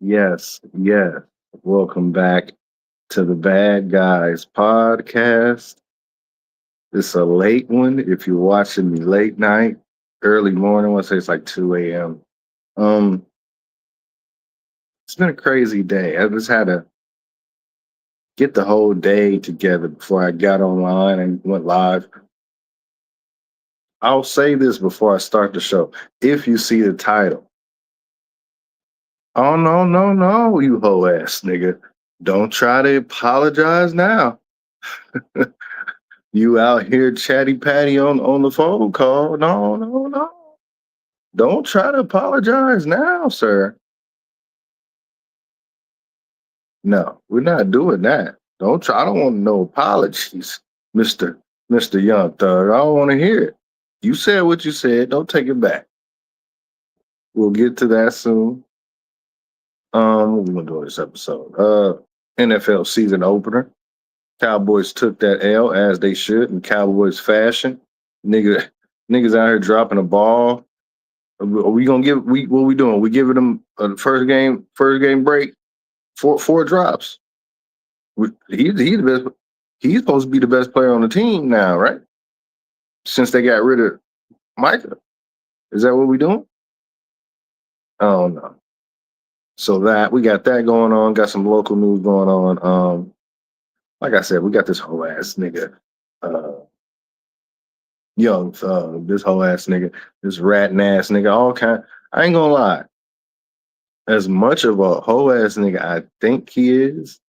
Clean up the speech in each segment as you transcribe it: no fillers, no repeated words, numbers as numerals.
Yes, yes. Welcome back to the Bad Guys podcast. It's a late one. If you're watching me late night, early morning, let's say it's like 2 a.m. Um, it's been a crazy day. I just had to get the whole day together before I got online and went live. I'll say this before I start the show. If you see the title, oh no, no, no, you hoe ass nigga. Don't try to apologize now. You out here chatty patty on the phone call. No, no, no. Don't try to apologize now, sir. No, we're not doing that. Don't try. I don't want no apologies, Mister Young Thug. I don't want to hear it. You said what you said. Don't take it back. We'll get to that soon. What we gonna do in this episode? NFL season opener. Cowboys took that L as they should in Cowboys fashion. Nigga, niggas out here dropping a ball. Are we gonna give we what we doing? We giving them a first game break, four drops. He's the best. He's supposed to be the best player on the team now, right? Since they got rid of Micah, is that what we doing? Oh no. So that we got that going on. Got some local news going on. Like I said, we got this whole ass nigga, uh, young thug. This whole ass nigga, this ratting ass nigga. All kind. I ain't gonna lie. As much of a whole ass nigga I think he is,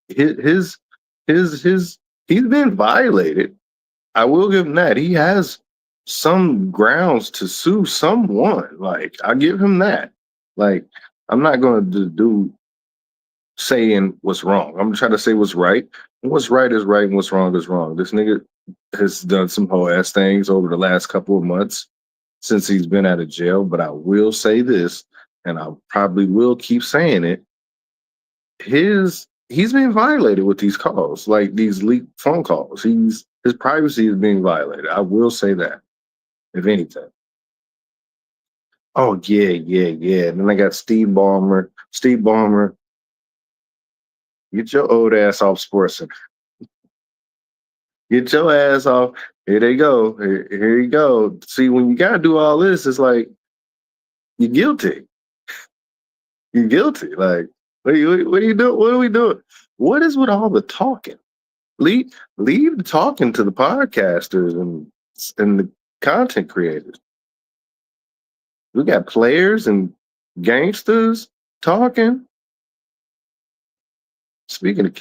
his his he's been violated. I will give him that. He has some grounds to sue someone. Like I give him that. Like I'm not going to do saying what's wrong. I'm gonna try to say what's right. And what's right is right, and what's wrong is wrong. This nigga has done some whole ass things over the last couple of months since he's been out of jail. But I will say this, and I probably will keep saying it he's being violated with these calls, like these leaked phone calls. His privacy is being violated. I will say that, if anything. Oh yeah, yeah, yeah. And then I got Steve Ballmer. Steve Ballmer, get your old ass off Sports Center. Get your ass off. Here they go. Here you go. See, when you gotta do all this, it's like you're guilty. You're guilty. Like, what are you doing? What are we doing? What is with all the talking? Leave the talking to the podcasters and the content creators. We got players and gangsters talking. Speaking of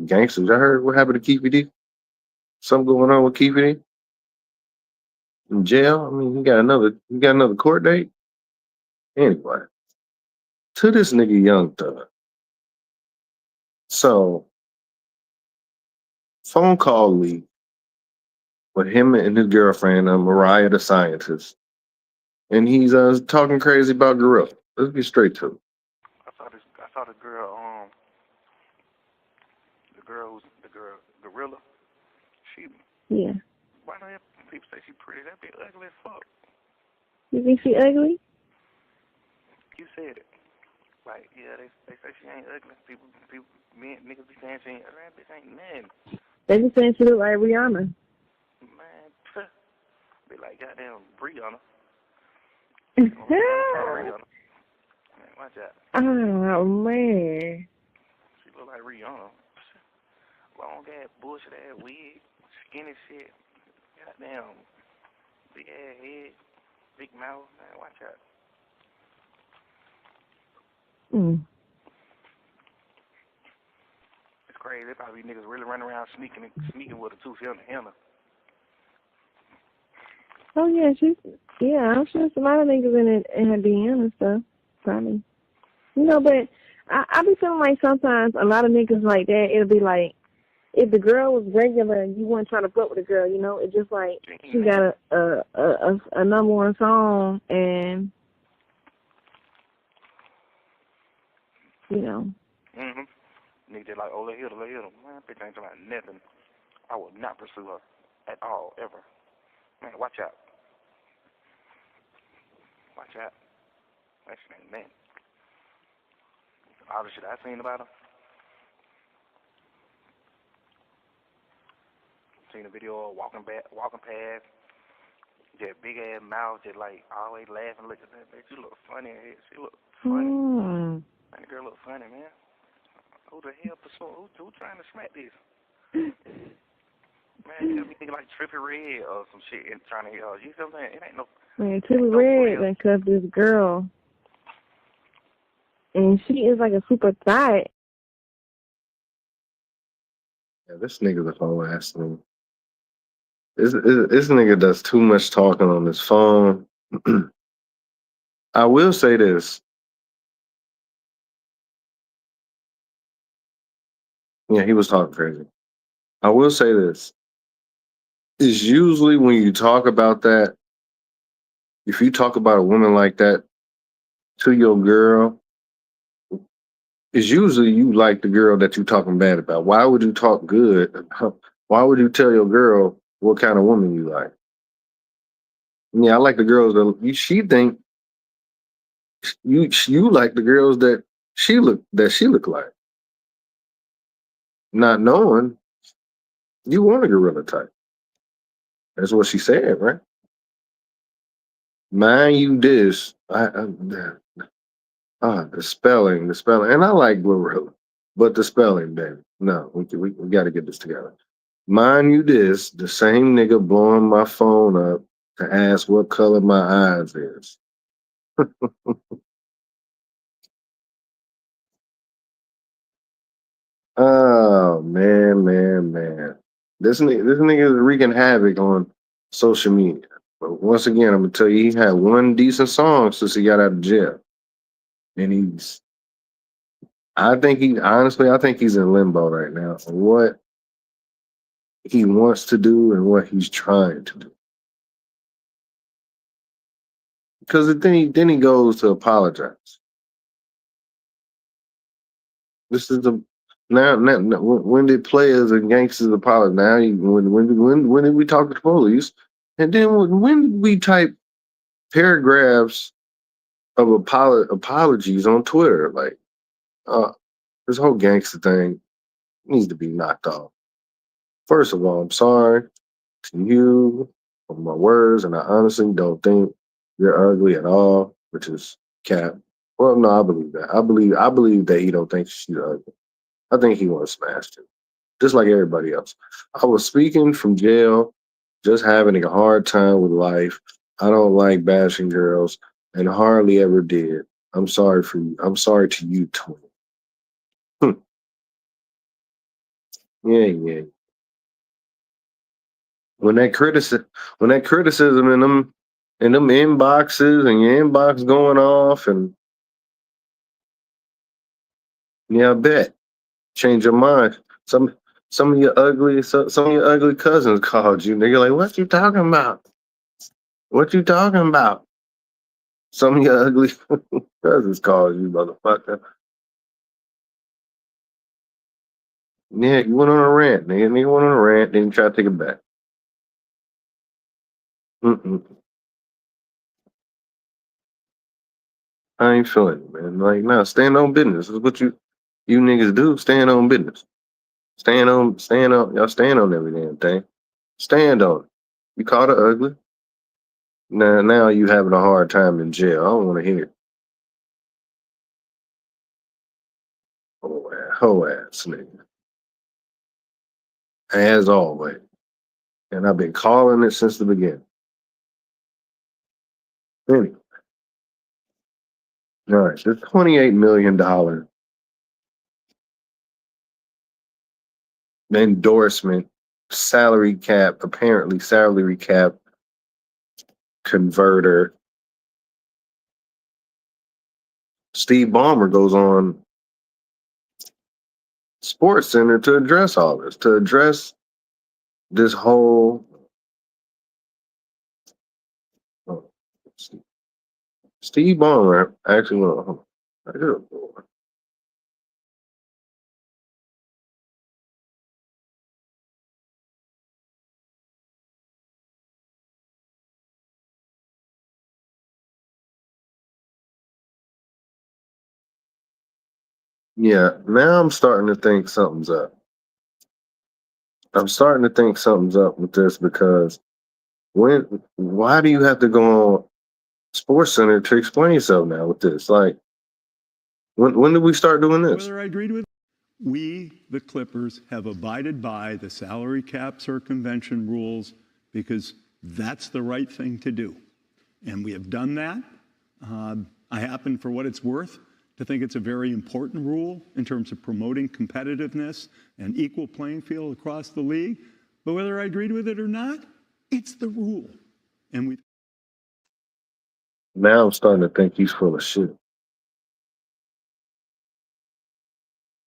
gangsters, I heard what happened to Keefy D. Something going on with Keefy D in jail. I mean, he got another court date. Anyway, to this nigga Young Thug. So phone call leak with him and his girlfriend, Mariah the scientist, and he's talking crazy about Gorilla. Let's get straight to it. I saw this. I saw the girl. The girl GloRilla. She. Yeah. Why do people say she pretty? That be ugly as fuck. You think she ugly? You said it. Like they say she ain't ugly. People, men, niggas be saying she ain't ugly. That bitch ain't nothing. They be saying she look like Rihanna. Man, be like goddamn Brianna. Oh, Rihanna. Man, watch out. man. She look like Rihanna. Long ass bullshit ass wig, skinny shit. Goddamn big ass head, big mouth. Man, watch out. Mm. It's crazy. They probably niggas really running around sneaking with her too. She on the henna. Oh yeah, I'm sure some other niggas in her DM and stuff. Probably. But I be feeling like sometimes a lot of niggas like that, it'll be like, if the girl was regular and you weren't trying to fuck with the girl, it's just like she got a number one song and Mhm. Niggas like, oh, let hit her. Man, bitch ain't talking about nothing. I will not pursue her at all, ever. Man, watch out. Watch out. That shit ain't nothing. All the shit I seen about her. Seen a video of walking past. Just big ass mouth, just like always laughing. Look at that bitch. You look funny. She look funny. Hmm. That girl look funny, man. Who the hell pursuing? Who trying to smack this? Man, you got me thinking like Trippie Redd or some shit and trying to hit her. You see what I'm saying? It ain't no. Man, Tilly Red done cuffed this girl. And she is like a super thought. Yeah, this nigga's a whole ass nigga. This nigga does too much talking on his phone. I will say this. Yeah, he was talking crazy. I will say this. It's usually when you talk about that, if you talk about a woman like that to your girl, it's usually you like the girl that you talking bad about. Why would you talk good? Why would you tell your girl what kind of woman you like? Yeah, I like the girls she think you like the girls that she look like. Not knowing you want a gorilla type. That's what she said, right? Mind you, this the spelling, and I like GloRilla, but the spelling, baby. No, we got to get this together. Mind you, this the same nigga blowing my phone up to ask what color my eyes is. Oh man. This nigga is wreaking havoc on social media. But once again, I'm gonna tell you, he had one decent song since he got out of jail, and I think he's in limbo right now for what he wants to do and what he's trying to do. Because then he goes to apologize. This is the now when did players and gangsters apologize? Now when did we talk to the police? And then when did we type paragraphs of apologies on Twitter? Like this whole gangster thing needs to be knocked off. First of all, I'm sorry to you for my words, and I honestly don't think you're ugly at all, which is cap. Well, no, I believe that. I believe that he don't think she's ugly. I think he wants to smash her, just like everybody else. I was speaking from jail, just having a hard time with life. I don't like bashing girls, and hardly ever did. I'm sorry for you. I'm sorry to you, Tony. Yeah. When that criticism in them inboxes and your inbox going off, and yeah, I bet change your mind. Some of your ugly cousins called you. Nigga, like, what you talking about? What you talking about? Some of your ugly cousins called you, motherfucker. Yeah, you went on a rant, nigga. Nigga went on a rant, then you try to take it back. Mm-mm. I ain't feeling it, man. Like, nah, stand on business. This is what you niggas do. Stand on business. Y'all stand on every damn thing. Stand on it. You called her ugly. Now you having a hard time in jail. I don't want to hear it. Whole ass nigga. As always. And I've been calling it since the beginning. Anyway, all right, this $28 million endorsement, apparently salary cap converter. Steve Ballmer goes on Sports Center to address all this, to address this whole. Oh, Steve Ballmer actually, Yeah, now I'm starting to think something's up. I'm starting to think something's up with this because why do you have to go on Sports Center to explain yourself now with this? Like, when did we start doing this? Whether I agreed with we, the Clippers, have abided by the salary cap circumvention rules because that's the right thing to do. And we have done that. I happen, for what it's worth, to think it's a very important rule in terms of promoting competitiveness and equal playing field across the league. But whether I agreed with it or not, it's the rule. And we. Now I'm starting to think he's full of shit.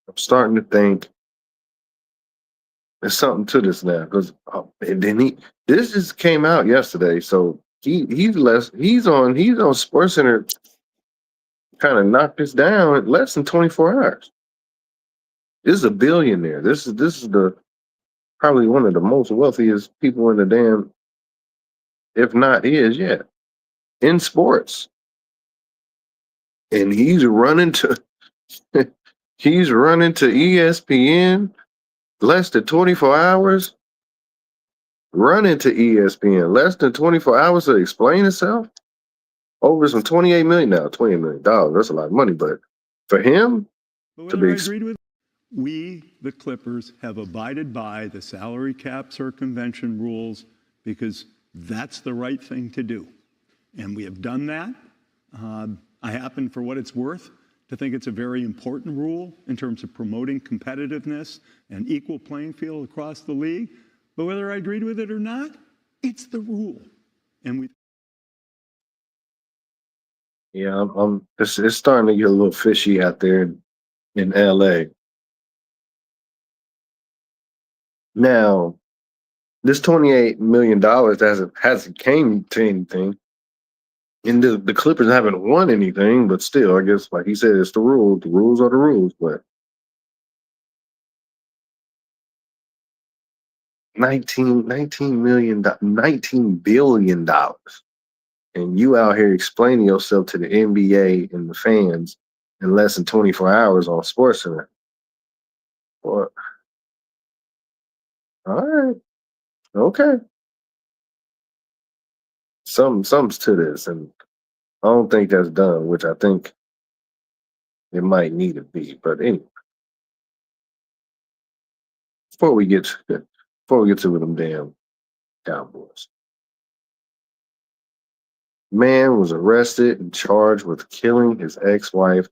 I'm starting to think there's something to this now because and then this just came out yesterday, so he's on Sports Center, kind of knocked this down in less than 24 hours. This is a billionaire. This is the probably one of the most wealthiest people in the damn, if not is yet, in sports, and he's running to ESPN less than 24 hours. Running to ESPN less than 24 hours to explain himself over some $28 million now. $28 million. That's a lot of money, but for him to be agreed with, we, the Clippers, have abided by the salary cap circumvention rules because that's the right thing to do. And we have done that. I happen, for what it's worth, to think it's a very important rule in terms of promoting competitiveness and equal playing field across the league. But whether I agreed with it or not, it's the rule. And we. Yeah, it's starting to get a little fishy out there in LA. Now, this $28 million hasn't came to anything. And the Clippers haven't won anything, but still, I guess, like he said, it's the rule. The rules are the rules, but $19 billion. And you out here explaining yourself to the NBA and the fans in less than 24 hours on SportsCenter. What? All right. Okay. Something's to this, and I don't think that's done, which I think it might need to be. But anyway, before we get to them damn Cowboys. Man was arrested and charged with killing his ex-wife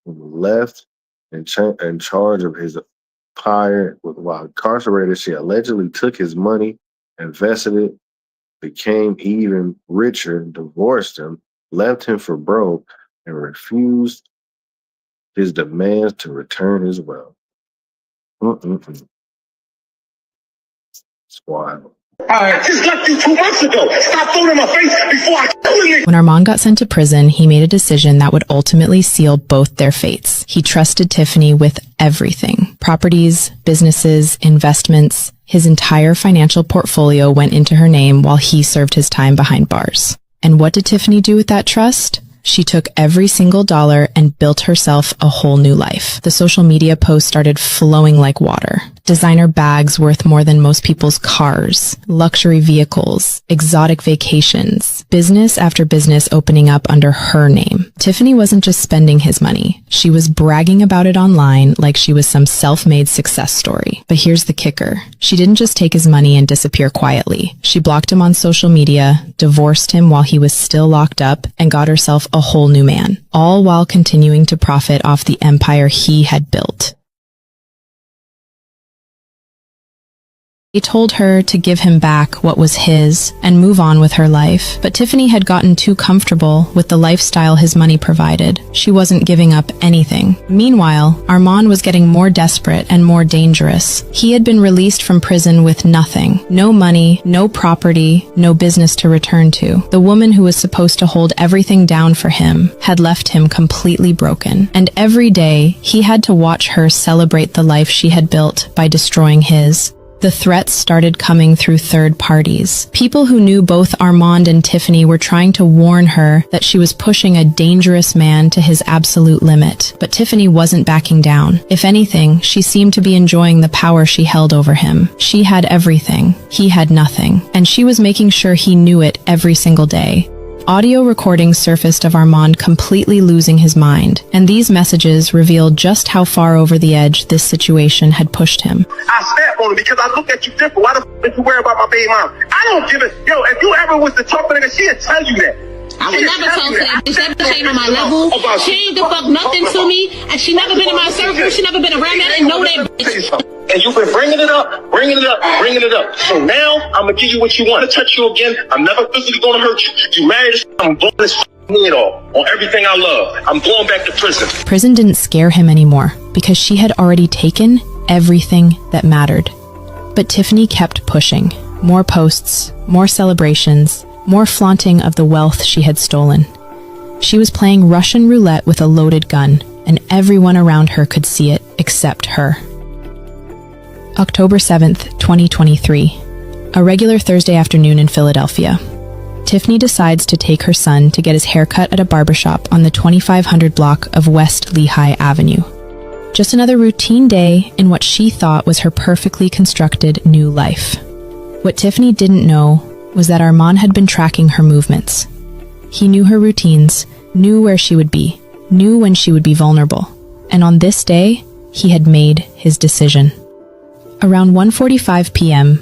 and left in charge of his empire. While incarcerated, she allegedly took his money, invested it, became even richer, divorced him, left him for broke, and refused his demands to return his wealth. It's wild. I just left you 2 months ago. Stop throwing in my face before I kill you. When Armand got sent to prison, he made a decision that would ultimately seal both their fates. He trusted Tiffany with everything. Properties, businesses, investments. His entire financial portfolio went into her name while he served his time behind bars. And what did Tiffany do with that trust? She took every single dollar and built herself a whole new life. The social media posts started flowing like water. Designer bags worth more than most people's cars, luxury vehicles, exotic vacations, business after business opening up under her name. Tiffany wasn't just spending his money. She was bragging about it online like she was some self-made success story. But here's the kicker. She didn't just take his money and disappear quietly. She blocked him on social media, divorced him while he was still locked up, and got herself a whole new man, all while continuing to profit off the empire he had built. He told her to give him back what was his and move on with her life. But Tiffany had gotten too comfortable with the lifestyle his money provided. She wasn't giving up anything. Meanwhile, Armand was getting more desperate and more dangerous. He had been released from prison with nothing. No money, no property, no business to return to. The woman who was supposed to hold everything down for him had left him completely broken. And every day, he had to watch her celebrate the life she had built by destroying his. The threats started coming through third parties. People who knew both Armand and Tiffany were trying to warn her that she was pushing a dangerous man to his absolute limit. But Tiffany wasn't backing down. If anything, she seemed to be enjoying the power she held over him. She had everything. He had nothing. And she was making sure he knew it every single day. Audio recordings surfaced of Armand completely losing his mind, and these messages revealed just how far over the edge this situation had pushed him. I snap on him because I look at you different. Why the f*** did you worry about my baby mom? I don't give a... Yo, if you ever was to talk to her, she'd tell you that. I would never talk to that bitch. That bitch ain't on my level. She ain't the fuck nothing to me. And she never been in my circle. She never been around that and know that bitch. And you've been bringing it up, bringing it up, bringing it up. So now I'm gonna give you what you want. To touch you again. I'm never physically gonna hurt you. You married this. I'm blowing this head off on everything I love. I'm going back to prison. Prison didn't scare him anymore because she had already taken everything that mattered. But Tiffany kept pushing. More posts, more celebrations, more flaunting of the wealth she had stolen. She was playing Russian roulette with a loaded gun, and everyone around her could see it except her. October 7th, 2023. A regular Thursday afternoon in Philadelphia. Tiffany decides to take her son to get his haircut at a barbershop on the 2500 block of West Lehigh Avenue. Just another routine day in what she thought was her perfectly constructed new life. What Tiffany didn't know was that Armand had been tracking her movements. He knew her routines, knew where she would be, knew when she would be vulnerable. And on this day, he had made his decision. Around 1:45 p.m.,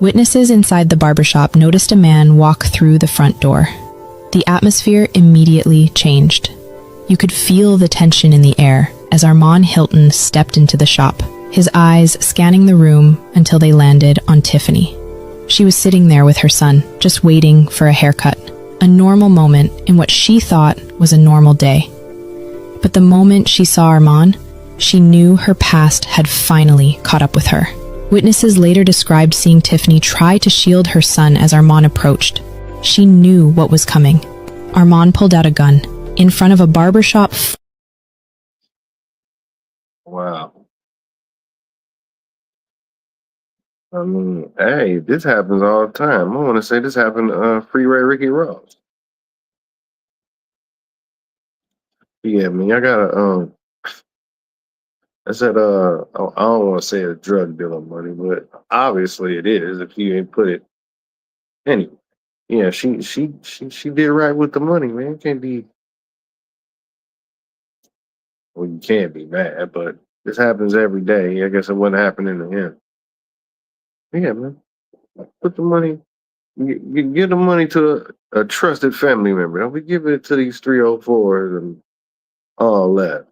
witnesses inside the barbershop noticed a man walk through the front door. The atmosphere immediately changed. You could feel the tension in the air as Armand Hilton stepped into the shop, his eyes scanning the room until they landed on Tiffany. She was sitting there with her son, just waiting for a haircut, a normal moment in what she thought was a normal day. But the moment she saw Armand, she knew her past had finally caught up with her. Witnesses later described seeing Tiffany try to shield her son as Armand approached. She knew what was coming. Armand pulled out a gun in front of a barbershop. Wow. I mean, hey, this happens all the time. I want to say this happened to Freeway Ricky Ross. Yeah, I mean, I got a I said I don't want to say a drug dealer money, but obviously it is if you ain't put it anyway. Yeah, she did right with the money, man. You can't be well, you can't be mad, but this happens every day. I guess it wasn't happening to him. Yeah, man. Put the money give the money to a trusted family member. Don't be giving it to these 304s and all that.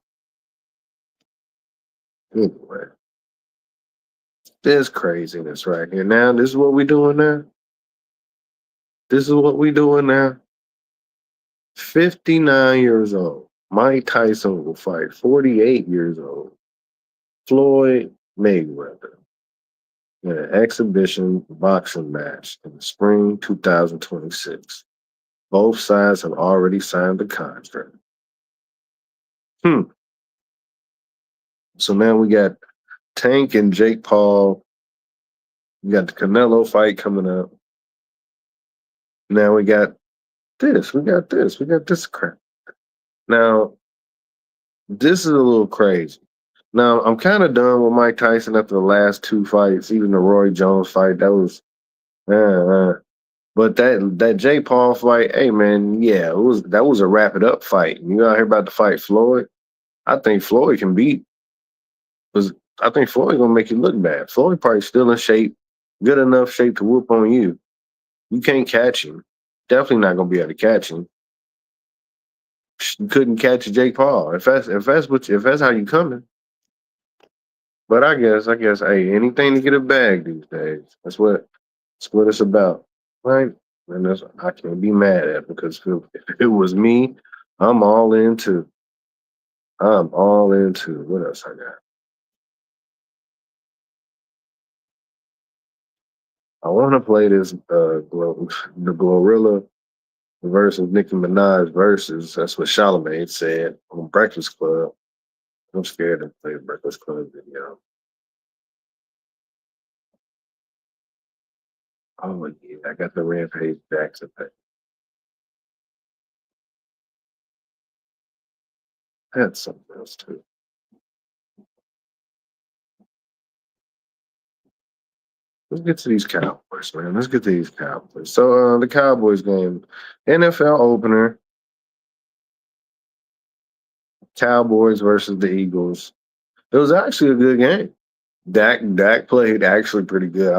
Anyway, there's craziness right here. Now, this is what we doing now. This is what we doing now. 59 years old. Mike Tyson will fight 48 years old Floyd Mayweather in an exhibition boxing match in the spring 2026. Both sides have already signed the contract. So now we got Tank and Jake Paul. We got the Canelo fight coming up. Now we got this. We got this. We got this crap. Now, this is a little crazy. Now, I'm kind of done with Mike Tyson after the last two fights, even the Roy Jones fight. That was, but that Jake Paul fight, hey man, yeah, that was a wrap it up fight. You out here about to fight Floyd? I think Floyd can beat. Because I think Floyd gonna make you look bad. Floyd probably still in shape, good enough shape to whoop on you. You can't catch him. Definitely not gonna be able to catch him. You couldn't catch Jake Paul if that's how you coming. But I guess, hey, anything to get a bag these days. That's what it's about, right? And I can't be mad at because if it was me, I'm all into. I'm all into. What else I got? I want to play this the GloRilla versus Nicki Minaj versus. That's what Charlamagne said on Breakfast Club. I'm scared to play Breakfast Club video. Oh yeah, I got the Rampage Jackson thing. I had something else too. Let's get to these Cowboys, man. Let's get to these Cowboys. So the Cowboys game, NFL opener, Cowboys versus the Eagles. It was actually a good game. Dak played actually pretty good.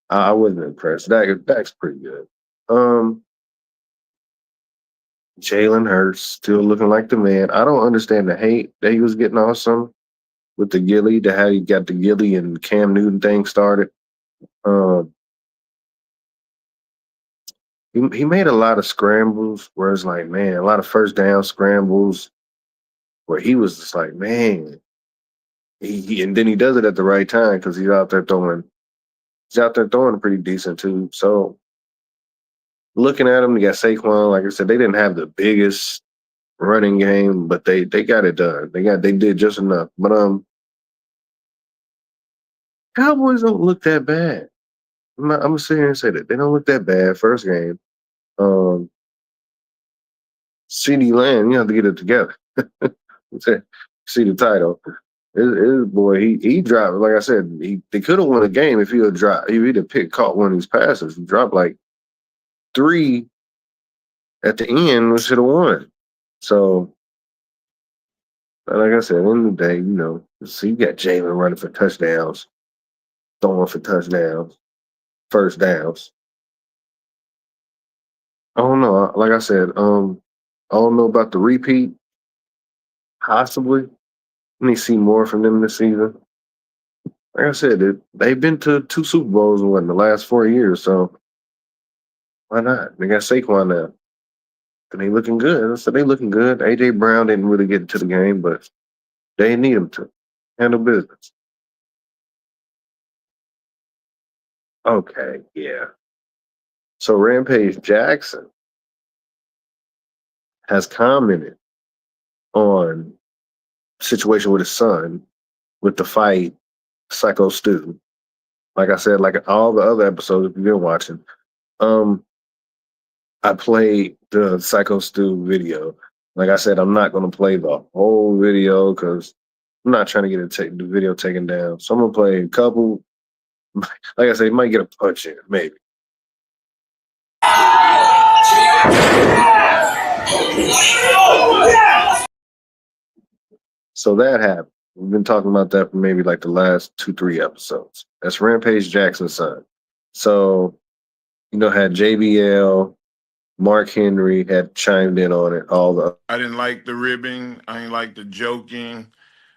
I wasn't impressed. Dak's pretty good. Um, Jalen Hurts still looking like the man. I don't understand the hate that he was getting off some with the Gilly, to how he got the Gilly and Cam Newton thing started. Um, he made a lot of scrambles where it's like, man, a lot of first down scrambles where he was just like, man, and then he does it at the right time because he's out there throwing pretty decent too. So looking at him, you got Saquon. Like I said, they didn't have the biggest running game, but they got it done. They did just enough. But Cowboys don't look that bad. I'm gonna sit here and say that they don't look that bad. First game, um, CD Lamb, you have to get it together. See the title. His boy, he dropped. Like I said, they could have won a game if he would drop. If he'd have caught one of these passes. He dropped like 3 at the end, we should have won. So, like I said, at the end of the day, so you got Jalen running for touchdowns, throwing for touchdowns, first downs. I don't know. Like I said, I don't know about the repeat. Possibly. Let me see more from them this season. Like I said, they've been to 2 Super Bowls in the last 4 years, so why not? They got Saquon now. And they looking good. So they looking good. A.J. Brown didn't really get into the game, but they need him to handle business. Okay, yeah. So Rampage Jackson has commented on situation with his son with the fight, Psycho Stew. Like I said, like all the other episodes, if you've been watching, I played the Psycho Stew video. Like I said, I'm not going to play the whole video because I'm not trying to get the video taken down. So I'm going to play a couple. Like I said, you might get a punch in, maybe. So that happened. We've been talking about that for maybe like the last 2-3 episodes. That's Rampage Jackson's son. So, had JBL, Mark Henry had chimed in on it. I didn't like the ribbing. I didn't like the joking.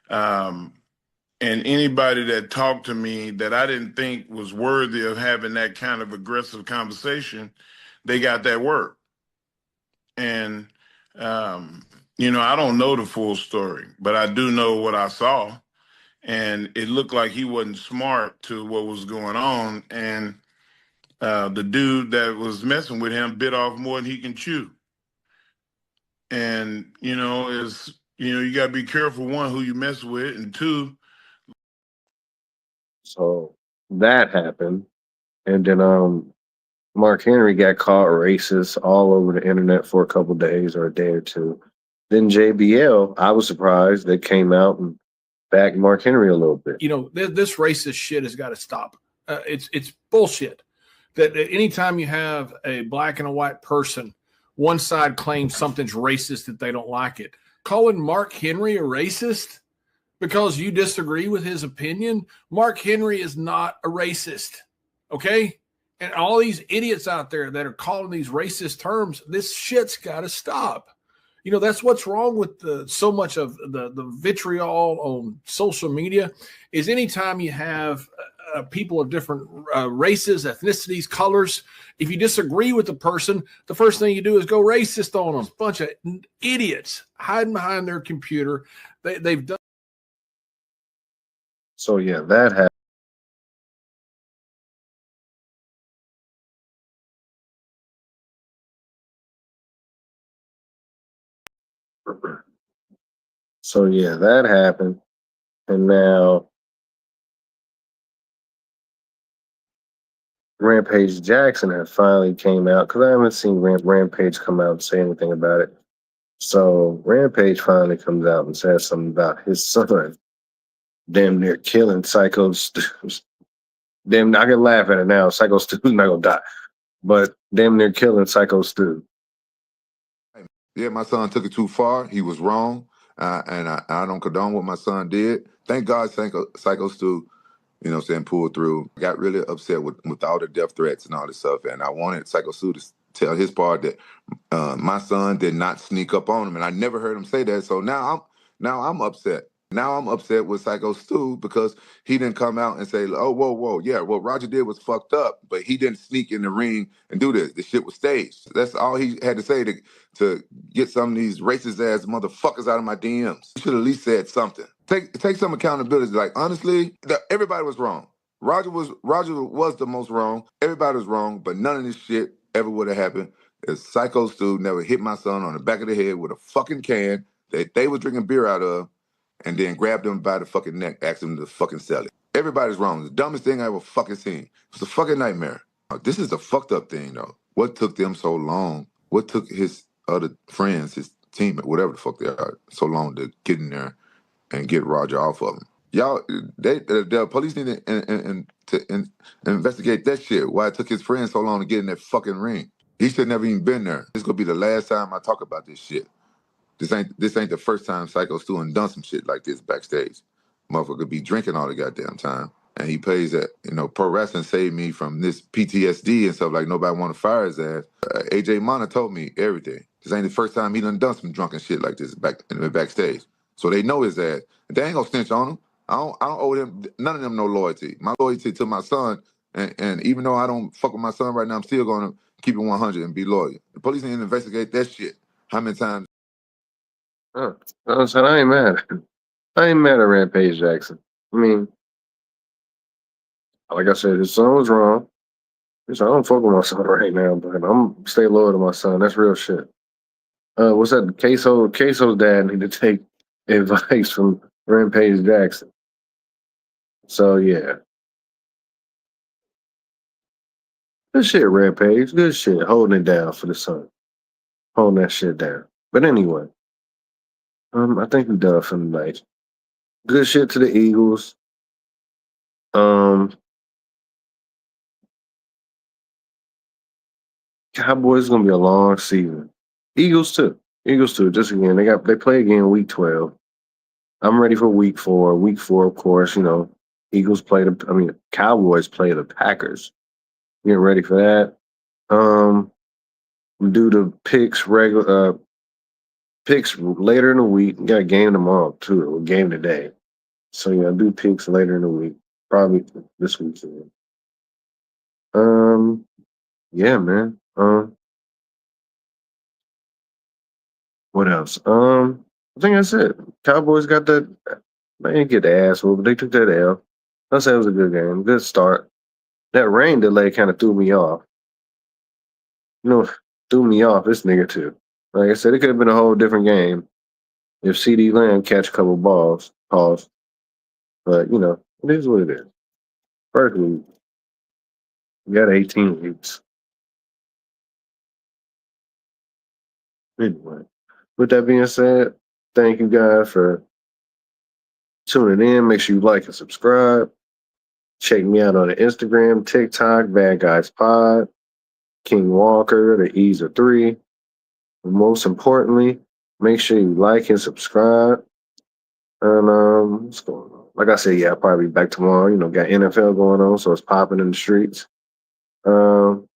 And anybody that talked to me that I didn't think was worthy of having that kind of aggressive conversation, they got that word. And, I don't know the full story, but I do know what I saw. And it looked like he wasn't smart to what was going on. And the dude that was messing with him bit off more than he can chew. And, you got to be careful, one, who you mess with, and two. So that happened. And then Mark Henry got caught racist all over the internet for a couple of days or a day or two. Then JBL, I was surprised, they came out and backed Mark Henry a little bit. This racist shit has got to stop. It's bullshit that anytime you have a black and a white person, one side claims something's racist that they don't like it. Calling Mark Henry a racist because you disagree with his opinion, Mark Henry is not a racist, okay? And all these idiots out there that are calling these racist terms, this shit's got to stop. That's what's wrong with so much of the vitriol on social media is anytime you have people of different races, ethnicities, colors, if you disagree with the person, the first thing you do is go racist on them. Bunch of idiots hiding behind their computer. They've done. So, yeah, that happened. So, yeah, that happened. And now Rampage Jackson had finally came out, because I haven't seen Rampage come out and say anything about it. So Rampage finally comes out and says something about his son damn near killing Psycho Stu. Damn, I can laugh at it now. Psycho Stu's not gonna die, but damn near killing Psycho Stu. Yeah, my son took it too far. He was wrong, and I don't condone what my son did. Thank God, Psycho Stu, you know what I'm saying, pulled through. I got really upset with all the death threats and all this stuff, and I wanted Psycho Stu to tell his part that my son did not sneak up on him, and I never heard him say that. So now I'm upset. Now I'm upset with Psycho Stu because he didn't come out and say, "Oh, whoa, yeah, what Roger did was fucked up, but he didn't sneak in the ring and do this. The shit was staged." That's all he had to say to get some of these racist ass motherfuckers out of my DMs. He should at least said something. Take some accountability. Like, honestly, everybody was wrong. Roger was the most wrong. Everybody was wrong, but none of this shit ever would have happened if Psycho Stu never hit my son on the back of the head with a fucking can that they was drinking beer out of, and then grabbed him by the fucking neck, asked him to fucking sell it. Everybody's wrong. The dumbest thing I ever fucking seen. It's a fucking nightmare. This is the fucked up thing, though. What took them so long? What took his other friends, his team, whatever the fuck they are, so long to get in there and get Roger off of him? Y'all, the police need to investigate that shit. Why it took his friends so long to get in that fucking ring? He should never even been there. This gonna be the last time I talk about this shit. This ain't the first time Psycho Stu done some shit like this backstage. Motherfucker be drinking all the goddamn time. And he plays that, pro wrestling saved me from this PTSD and stuff, like nobody want to fire his ass. AJ Mana told me everything. This ain't the first time he done some drunken shit like this backstage. So they know his ass. They ain't gonna snitch on him. I don't owe them, none of them, no loyalty. My loyalty to my son, and even though I don't fuck with my son right now, I'm still gonna keep it 100 and be loyal. The police need to investigate that shit. How many times? I said I ain't mad. I ain't mad at Rampage Jackson. I mean, like I said, his son was wrong. I don't fuck with my son right now, but I'm stay loyal to my son. That's real shit. What's that? Queso's dad need to take advice from Rampage Jackson. So yeah, good shit, Rampage. Good shit. Holding it down for the son. Holding that shit down. But anyway, I think we done for the night. Good shit to the Eagles. Cowboys gonna be a long season. Eagles too. Just again, they play again week 12. I'm ready for week 4. Week 4, of course, Eagles Cowboys play the Packers. Getting ready for that. Do the picks picks later in the week. Got a game tomorrow too. A game today. So yeah, do picks later in the week. Probably this weekend. Yeah, man. What else? I think that's it. Cowboys got that. They didn't get the ass whooped, but they took that L. I'll say it was a good game. Good start. That rain delay kind of threw me off. Threw me off, this nigga too. Like I said, it could have been a whole different game if CD Lamb catch a couple balls. Pause. But, it is what it is. First week. We got 18 weeks. Anyway, with that being said, thank you guys for tuning in. Make sure you like and subscribe. Check me out on the Instagram, TikTok, Bad Guys Pod, King Walker, the E's are 3. But most importantly, make sure you like and subscribe. And what's going on? Like I said, yeah, I'll probably be back tomorrow. Got NFL going on, so it's popping in the streets. And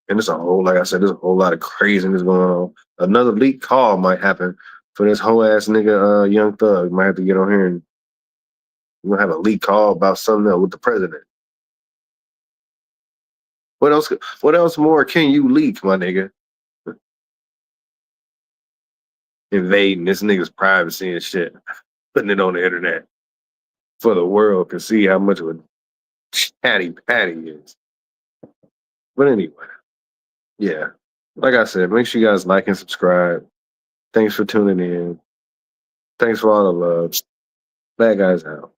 like I said, there's a whole lot of craziness going on. Another leak call might happen for this whole ass nigga, Young Thug. Might have to get on here and we're gonna have a leak call about something else with the president. What else more can you leak, my nigga? Invading this nigga's privacy and shit. Putting it on the internet. For the world can see how much of a chatty patty is. But anyway, yeah. Like I said, make sure you guys like and subscribe. Thanks for tuning in. Thanks for all the love. Bad Guys out.